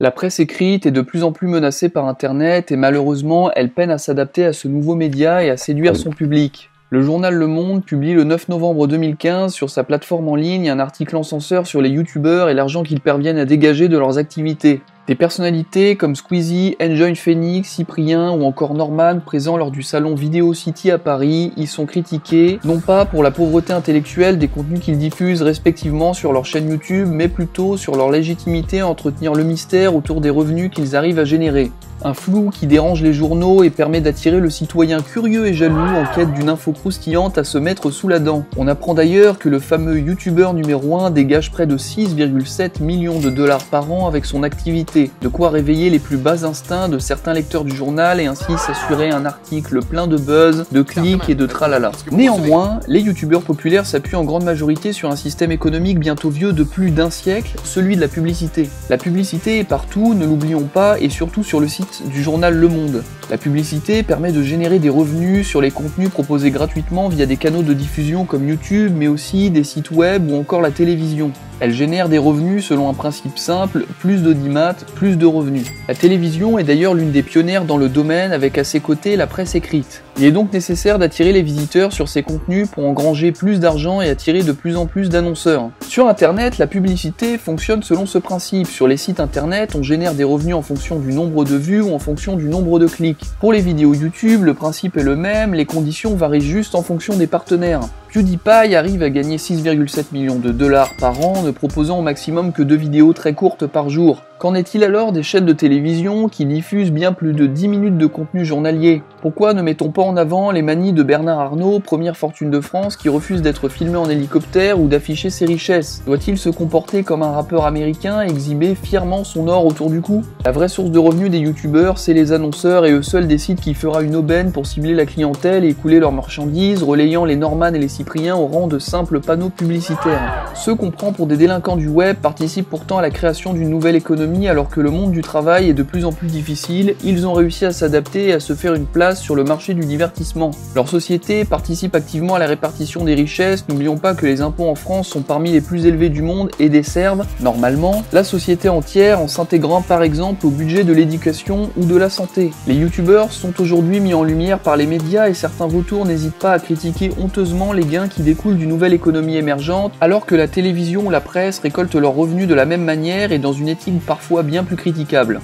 La presse écrite est de plus en plus menacée par Internet et malheureusement, elle peine à s'adapter à ce nouveau média et à séduire son public. Le journal Le Monde publie le 9 novembre 2015 sur sa plateforme en ligne un article encenseur sur les youtubeurs et l'argent qu'ils parviennent à dégager de leurs activités. Des personnalités comme Squeezie, Enjoy Phoenix, Cyprien ou encore Norman, présents lors du salon Video City à Paris, y sont critiqués, non pas pour la pauvreté intellectuelle des contenus qu'ils diffusent respectivement sur leur chaîne YouTube, mais plutôt sur leur légitimité à entretenir le mystère autour des revenus qu'ils arrivent à générer. Un flou qui dérange les journaux et permet d'attirer le citoyen curieux et jaloux en quête d'une info croustillante à se mettre sous la dent. On apprend d'ailleurs que le fameux youtubeur numéro 1 dégage près de 6,7 millions de dollars par an avec son activité, de quoi réveiller les plus bas instincts de certains lecteurs du journal et ainsi s'assurer un article plein de buzz, de clics et de tralala. Néanmoins, les youtubeurs populaires s'appuient en grande majorité sur un système économique bientôt vieux de plus d'un siècle, celui de la publicité. La publicité est partout, ne l'oublions pas, et surtout sur le site du journal Le Monde. La publicité permet de générer des revenus sur les contenus proposés gratuitement via des canaux de diffusion comme YouTube, mais aussi des sites web ou encore la télévision. Elle génère des revenus selon un principe simple, plus d'audimat, plus de revenus. La télévision est d'ailleurs l'une des pionnières dans le domaine avec à ses côtés la presse écrite. Il est donc nécessaire d'attirer les visiteurs sur ces contenus pour engranger plus d'argent et attirer de plus en plus d'annonceurs. Sur Internet, la publicité fonctionne selon ce principe. Sur les sites Internet, on génère des revenus en fonction du nombre de vues ou en fonction du nombre de clics. Pour les vidéos YouTube, le principe est le même, les conditions varient juste en fonction des partenaires. PewDiePie arrive à gagner 6,7 millions de dollars par an, ne proposant au maximum que 2 vidéos très courtes par jour. Qu'en est-il alors des chaînes de télévision qui diffusent bien plus de 10 minutes de contenu journalier? Pourquoi ne mettons pas en avant les manies de Bernard Arnault, première fortune de France, qui refuse d'être filmé en hélicoptère ou d'afficher ses richesses? Doit-il se comporter comme un rappeur américain et exhiber fièrement son or autour du cou? La vraie source de revenus des youtubeurs, c'est les annonceurs et eux seuls décident qui fera une aubaine pour cibler la clientèle et écouler leurs marchandises, relayant les Norman et les Cyprien au rang de simples panneaux publicitaires. Ceux qu'on prend pour des délinquants du web participent pourtant à la création d'une nouvelle économie alors que le monde du travail est de plus en plus difficile, ils ont réussi à s'adapter et à se faire une place sur le marché du divertissement. Leur société participe activement à la répartition des richesses, n'oublions pas que les impôts en France sont parmi les plus élevés du monde et desservent, normalement, la société entière en s'intégrant par exemple au budget de l'éducation ou de la santé. Les youtubeurs sont aujourd'hui mis en lumière par les médias et certains vautours n'hésitent pas à critiquer honteusement les gains qui découlent d'une nouvelle économie émergente, alors que la télévision ou la presse récoltent leurs revenus de la même manière et dans une éthique parfois bien plus critiquable.